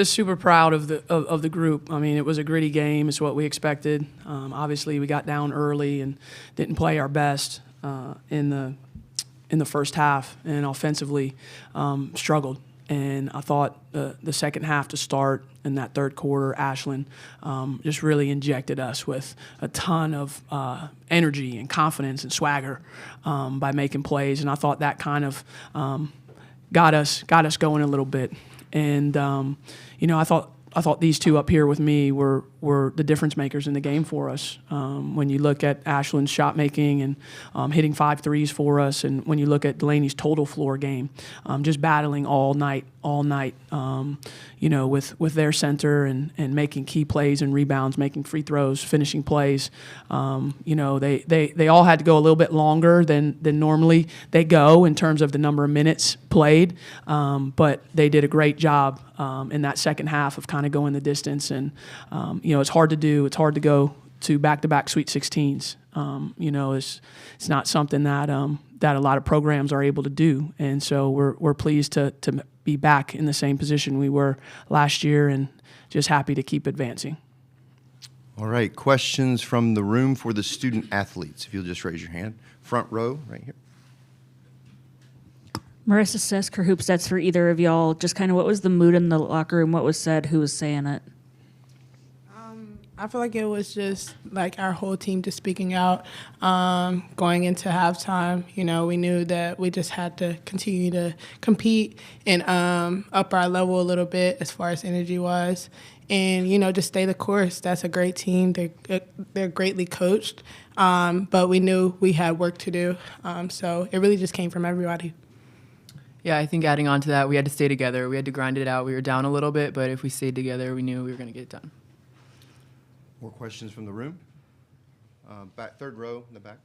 Just super proud of the group. I mean, it was a gritty game. It's what we expected. Obviously, we got down early and didn't play our best in the first half, and offensively struggled. And I thought the second half to start in that third quarter, Ashlon just really injected us with a ton of energy and confidence and swagger by making plays. And I thought that kind of got us going a little bit. And I thought these two up here with me were the difference makers in the game for us. When you look at Ashlyn's shot making and hitting 5 threes for us, and when you look at Delaney's total floor game, just battling all night, with their center and making key plays and rebounds, making free throws, finishing plays. They all had to go a little bit longer than normally they go in terms of the number of minutes played, but they did a great job in that second half of kind of going the distance. And it's hard to do. It's hard to go to back-to-back Sweet 16s. It's not something that a lot of programs are able to do, and so we're pleased to be back in the same position we were last year, and just happy to keep advancing. All right, questions from the room for the student athletes. If you'll just raise your hand. Front row, right here. Marissa Sisk or Hoopsteads for either of y'all. Just kind of what was the mood in the locker room? What was said? Who was saying it? I feel like it was just like our whole team just speaking out, going into halftime. We knew that we just had to continue to compete and up our level a little bit as far as energy-wise, and just stay the course. That's a great team. They're greatly coached, but we knew we had work to do. So it really just came from everybody. Yeah, I think adding on to that, we had to stay together. We had to grind it out. We were down a little bit, but if we stayed together, we knew we were going to get it done. More questions from the room? Back, third row in the back.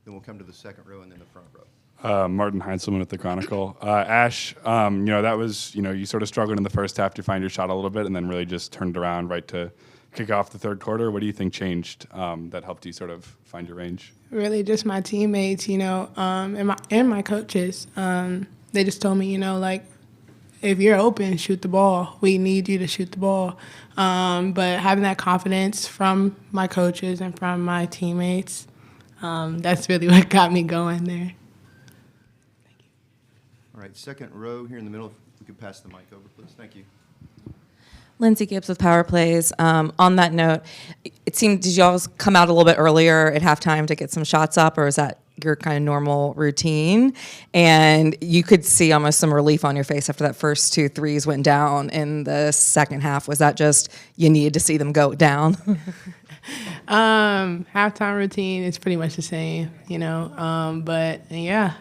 Then we'll come to the second row and then the front row. Martin Heinzelman with the Chronicle. Ash, that was, you sort of struggled in the first half to find your shot a little bit and then really just turned around right to kick off the third quarter. What do you think changed that helped you sort of find your range? Really just my teammates, and my coaches. They just told me, if you're open, shoot the ball. We need you to shoot the ball. But having that confidence from my coaches and from my teammates, that's really what got me going there. Thank you. All right, second row here in the middle. If we could pass the mic over, please. Thank you. Lindsay Gibbs with Power Plays. On that note, it seemed, did you all come out a little bit earlier at halftime to get some shots up, or was that your kind of normal routine? And you could see almost some relief on your face after that first 2 threes went down in the second half. Was that just you needed to see them go down? Halftime routine is pretty much the same, but yeah,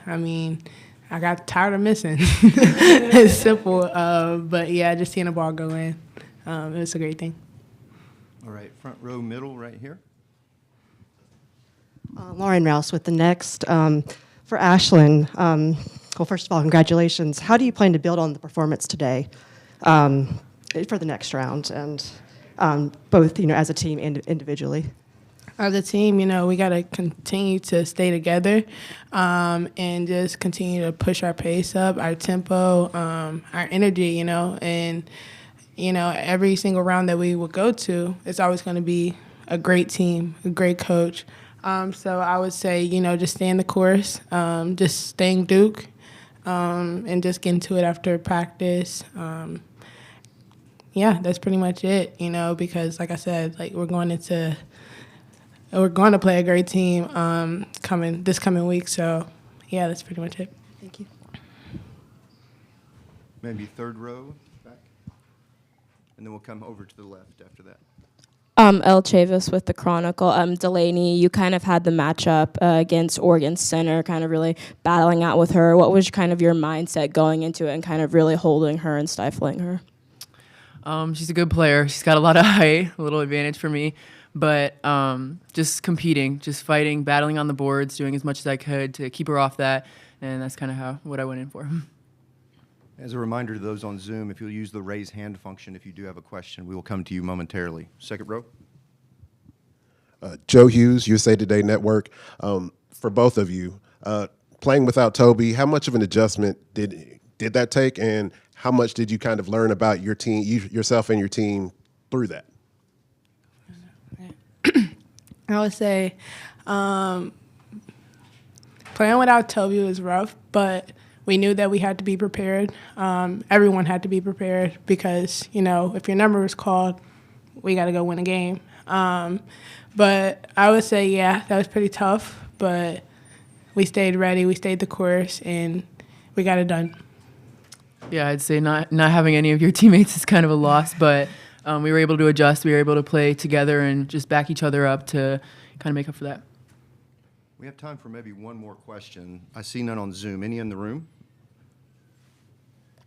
I got tired of missing. It's simple, but yeah, just seeing the ball go in, it was a great thing. All right, front row middle right here. Lauren Rouse with the Next. For Ashlon, well, first of all, congratulations. How do you plan to build on the performance today for the next round, and both, as a team and individually? As a team, we got to continue to stay together and just continue to push our pace up, our tempo, our energy, and, every single round that we will go to, it's always going to be a great team, a great coach. So I would say, just staying the course, just staying Duke, and just getting to it after practice. Yeah, that's pretty much it, because like I said, we're going to play a great team this coming week. So, yeah, that's pretty much it. Thank you. Maybe third row back. And then we'll come over to the left after that. El Chavis with the Chronicle. Delaney, you kind of had the matchup against Oregon Center, kind of really battling out with her. What was kind of your mindset going into it and kind of really holding her and stifling her? She's a good player. She's got a lot of height, a little advantage for me. But just competing, just fighting, battling on the boards, doing as much as I could to keep her off that. And that's kind of what I went in for. As a reminder to those on Zoom, if you'll use the raise hand function, if you do have a question, we will come to you momentarily. Second row. Joe Hughes, USA Today Network. For both of you, playing without Toby, how much of an adjustment did that take, and how much did you kind of learn about your team, yourself and your team through that? I would say playing without Toby was rough, but we knew that we had to be prepared. Everyone had to be prepared because, if your number was called, we got to go win a game. But I would say, yeah, that was pretty tough, but we stayed ready, we stayed the course, and we got it done. Yeah, I'd say not having any of your teammates is kind of a loss, but we were able to adjust. We were able to play together and just back each other up to kind of make up for that. We have time for maybe one more question. I see none on Zoom. Any in the room?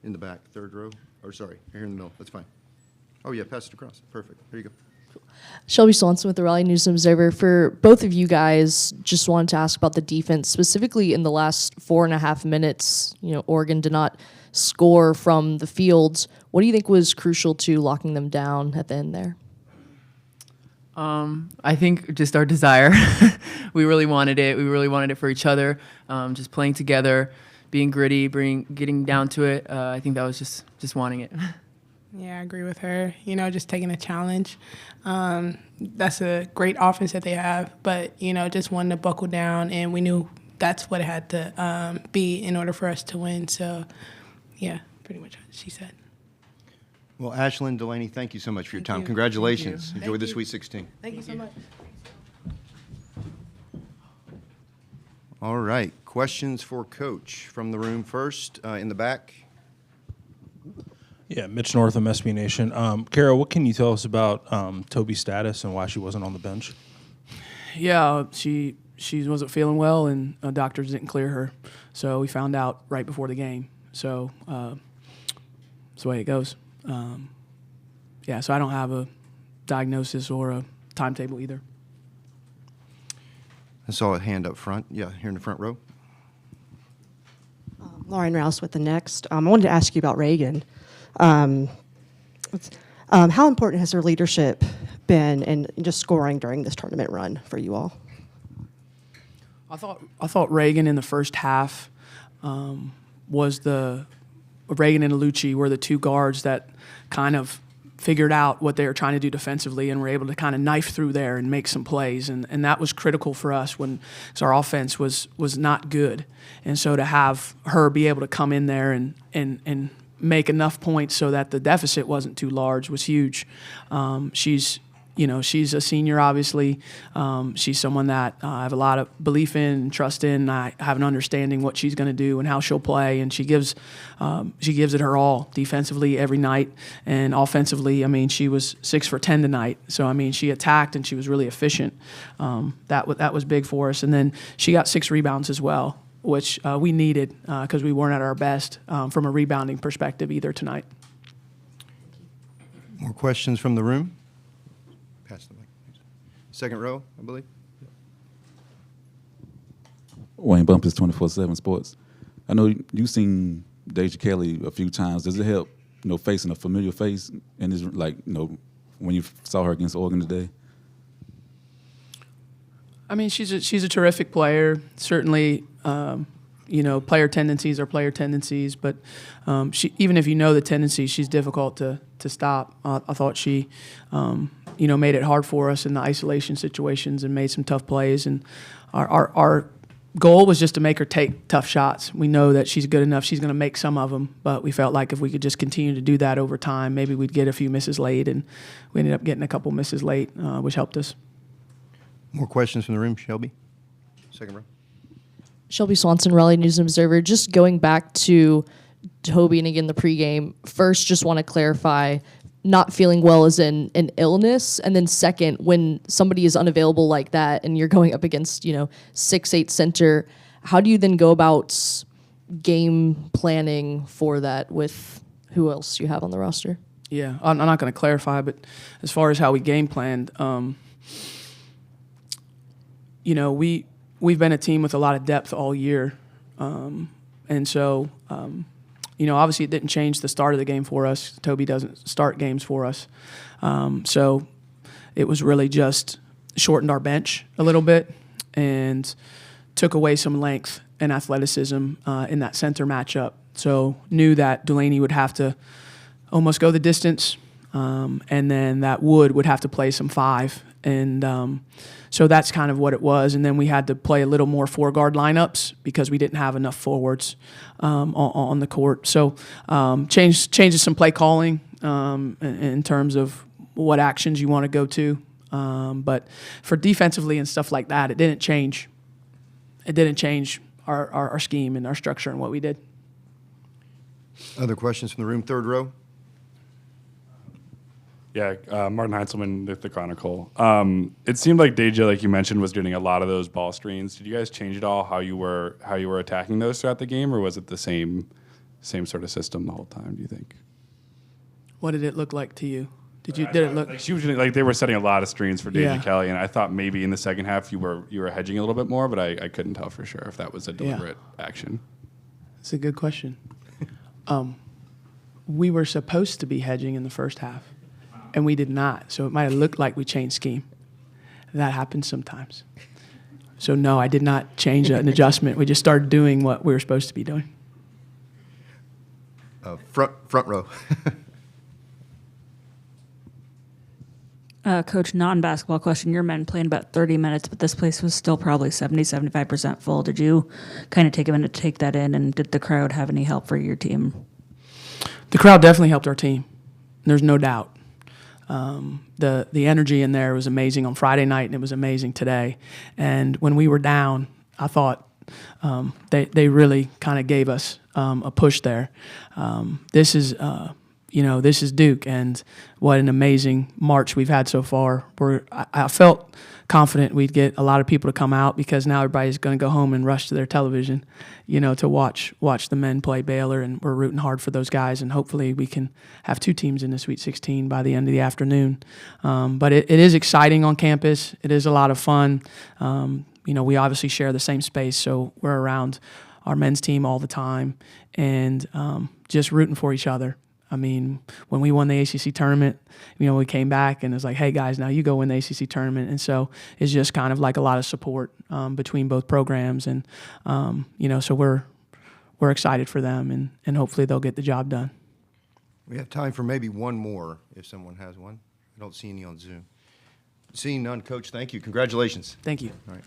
In the back, third row? Or sorry, here in the middle. That's fine. Oh, yeah, pass it across. Perfect. There you go. Shelby Swanson with the Raleigh News and Observer. For both of you guys, just wanted to ask about the defense, specifically in the last 4.5 minutes. Oregon did not score from the fields. What do you think was crucial to locking them down at the end there? I think just our desire. We really wanted it. We really wanted it for each other. Just playing together, being gritty, getting down to it. I think that was just wanting it. Yeah, I agree with her. Just taking a challenge. That's a great offense that they have, but, just wanting to buckle down, and we knew that's what it had to be in order for us to win. So, yeah, pretty much what she said. Well, Ashlon, Delaney, thank you so much for your time. you. Congratulations. Thank Enjoy the you. Sweet 16. Thank you so much. All right. Questions for Coach from the room first, in the back. Yeah, Mitch North of SB Nation. Kara, what can you tell us about Toby's status and why she wasn't on the bench? Yeah, she wasn't feeling well, and doctors didn't clear her. So we found out right before the game. So that's the way it goes. So I don't have a diagnosis or a timetable either. I saw a hand up front. Yeah, here in the front row. Lauren Rouse with the Next. I wanted to ask you about Reagan. How important has her leadership been in just scoring during this tournament run for you all? I thought Reagan in the first half was Reagan and Alucci were the two guards that kind of figured out what they were trying to do defensively and were able to kind of knife through there and make some plays. And that was critical for us because our offense was not good. And so to have her be able to come in there and make enough points so that the deficit wasn't too large was huge. She's a senior, obviously. She's someone that I have a lot of belief in and trust in. I have an understanding what she's going to do and how she'll play, and she gives it her all defensively every night. And offensively, she was 6 for 10 tonight. So, she attacked and she was really efficient. That was big for us. And then she got 6 rebounds as well, which we needed because we weren't at our best from a rebounding perspective either tonight. More questions from the room? Pass the mic, please. Second row, I believe. Wayne Bumpus, 24/7 Sports. I know you've seen Deja Kelly a few times. Does it help, facing a familiar face? And is when you saw her against Oregon today? She's a terrific player. Certainly, player tendencies are player tendencies. But even if you know the tendencies, she's difficult to stop. I thought she, made it hard for us in the isolation situations and made some tough plays. And our goal was just to make her take tough shots. We know that she's good enough. She's going to make some of them. But we felt like if we could just continue to do that over time, maybe we'd get a few misses late. And we ended up getting a couple misses late, which helped us. More questions from the room, Shelby? Second row. Shelby Swanson, Raleigh News and Observer. Just going back to Toby and again the pregame. First, just want to clarify, not feeling well is an illness, and then second, when somebody is unavailable like that and you're going up against 6'8" center, how do you then go about game planning for that with who else you have on the roster? Yeah, I'm not going to clarify, but as far as how we game planned, we've been a team with a lot of depth all year, and so obviously it didn't change the start of the game for us. Toby doesn't start games for us, so it was really just shortened our bench a little bit and took away some length and athleticism in that center matchup. So knew that Delaney would have to almost go the distance, and then that would have to play some 5. And so that's kind of what it was. And then we had to play a little more 4-guard lineups because we didn't have enough forwards on the court. So changes some play calling in terms of what actions you want to go to. But for defensively and stuff like that, it didn't change. It didn't change our scheme and our structure and what we did. Other questions from the room, third row? Yeah, Martin Heinzelman with the Chronicle. It seemed like Deja, like you mentioned, was doing a lot of those ball screens. Did you guys change at all how you were attacking those throughout the game, or was it the same sort of system the whole time? Do you think? What did it look like to you? Did it look like she was like they were setting a lot of screens for Deja Yeah. Kelly, and I thought maybe in the second half you were hedging a little bit more, but I couldn't tell for sure if that was a deliberate action. That's a good question. We were supposed to be hedging in the first half, and we did not. So it might have looked like we changed scheme. That happens sometimes. So no, I did not change an adjustment. We just started doing what we were supposed to be doing. Front row. Coach, non-basketball question. Your men played about 30 minutes, but this place was still probably 75% full. Did you kind of take a minute to take that in, and did the crowd have any help for your team? The crowd definitely helped our team. There's no doubt. The energy in there was amazing on Friday night, and it was amazing today. And when we were down, I thought they really kind of gave us a push there. This is Duke, and what an amazing March we've had so far. I felt confident we'd get a lot of people to come out because now everybody's going to go home and rush to their television, to watch the men play Baylor, and we're rooting hard for those guys, and hopefully we can have 2 teams in the Sweet 16 by the end of the afternoon. But it is exciting on campus. It is a lot of fun. We obviously share the same space, so we're around our men's team all the time, and just rooting for each other. I mean, when we won the ACC tournament, we came back and it was like, hey, guys, now you go win the ACC tournament. And so it's just kind of like a lot of support between both programs. And, so we're excited for them, and hopefully they'll get the job done. We have time for maybe one more if someone has one. I don't see any on Zoom. Seeing none, Coach, thank you. Congratulations. Thank you. All right.